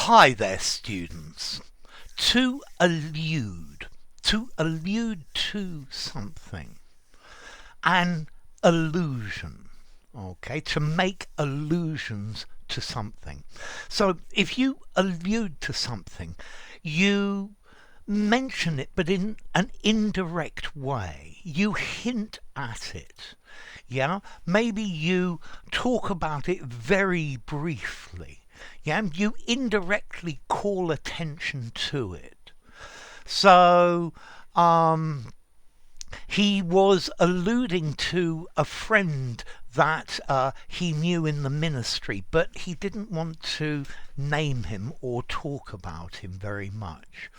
Hi there, students. To allude to something, an allusion, okay, to make allusions to something. So if you allude to something, you mention it, but in an indirect way. You hint at it. Yeah, maybe you talk about it very briefly. Yeah, you indirectly call attention to it. So, he was alluding to a friend that he knew in the ministry, but he didn't want to name him or talk about him very much.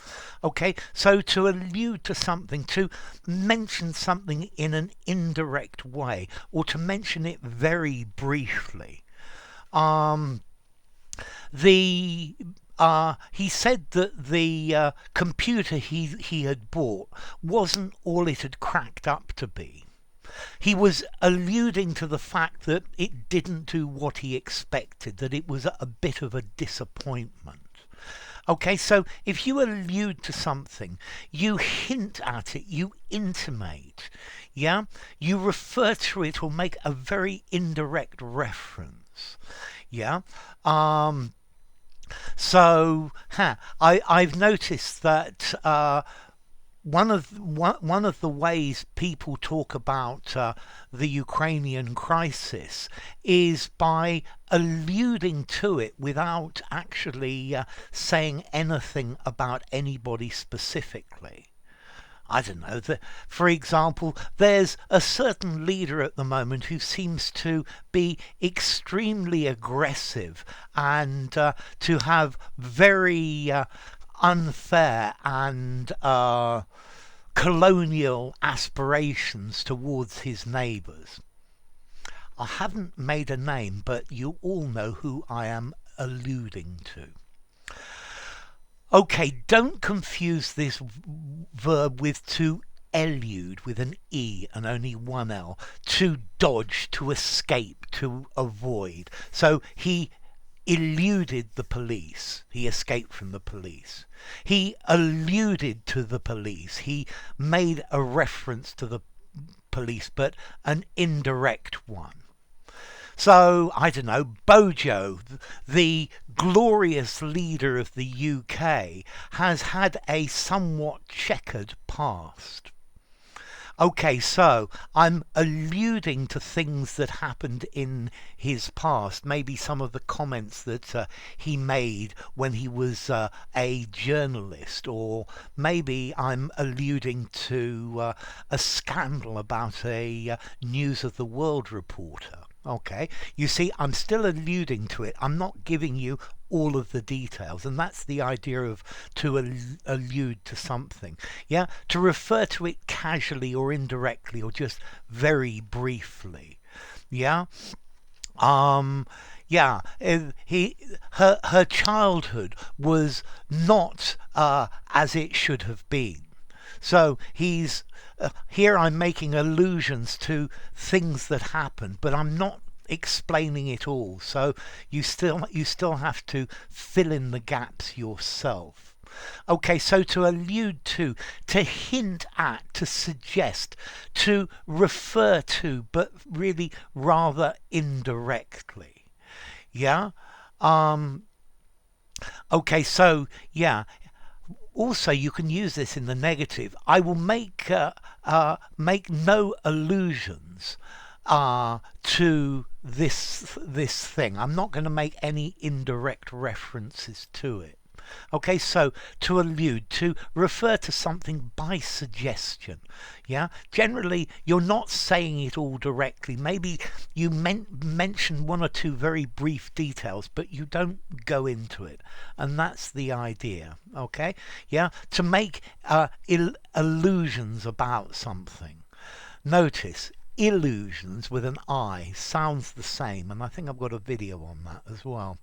Okay, so to allude to something, to mention something in an indirect way, or to mention it very briefly. He said that the computer he had bought wasn't all it had cracked up to be. He was alluding to the fact that it didn't do what he expected, that it was a bit of a disappointment. Okay, so if you allude to something, you hint at it, you intimate, yeah? You refer to it or make a very indirect reference, yeah? I've noticed that one of the ways people talk about the Ukrainian crisis is by alluding to it without actually saying anything about anybody specifically. I don't know. For example, there's a certain leader at the moment who seems to be extremely aggressive and to have very unfair and colonial aspirations towards his neighbours. I haven't made a name, but you all know who I am alluding to. Okay, don't confuse this verb with to elude with an E and only one L. To dodge, to escape, to avoid. So he eluded the police. He escaped from the police. He alluded to the police. He made a reference to the police, but an indirect one. So, I don't know, Bojo, the glorious leader of the UK, has had a somewhat checkered past. Okay, so I'm alluding to things that happened in his past, maybe some of the comments that he made when he was a journalist, or maybe I'm alluding to a scandal about a News of the World reporter. Okay, you see, I'm still alluding to it. I'm not giving you all of the details, and that's the idea of to allude to something. Yeah, to refer to it casually or indirectly or just very briefly. Yeah. Yeah, her childhood was not as it should have been. So he's here I'm making allusions to things that happened, but I'm not explaining it all. So you still have to fill in the gaps yourself. Okay, so to allude to hint at, to suggest, to refer to, but really rather indirectly. Yeah? Okay, so yeah. Also, you can use this in the negative. I will make no allusions to this thing. I'm not going to make any indirect references to it. Okay, so to allude, to refer to something by suggestion. Yeah, generally you're not saying it all directly. Maybe you mention one or two very brief details, but you don't go into it, and that's the idea. Okay, yeah, to make illusions about something. Notice illusions with an I sounds the same, and I think I've got a video on that as well.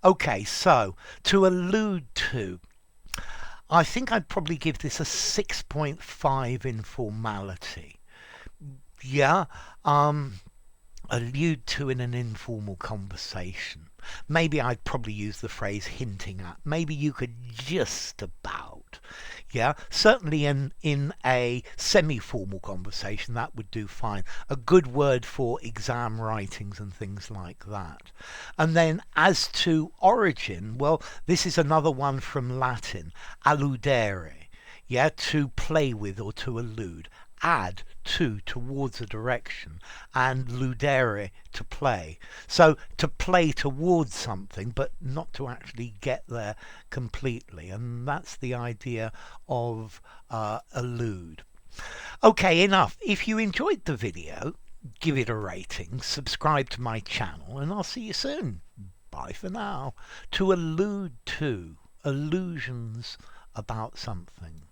Okay, so to allude to, I think I'd probably give this a 6.5 in formality. Yeah, allude to in an informal conversation. Maybe I'd probably use the phrase hinting at. Maybe you could just about. Yeah, certainly in a semi-formal conversation that would do fine. A good word for exam writings and things like that. And then as to origin, well, this is another one from Latin, alludere. Yeah, to play with or to allude. Ad, to, towards a direction, and ludere, to play. So to play towards something, but not to actually get there completely. And that's the idea of allude. Okay, enough. If you enjoyed the video, give it a rating, subscribe to my channel, and I'll see you soon. Bye for now. To allude to, allusions about something.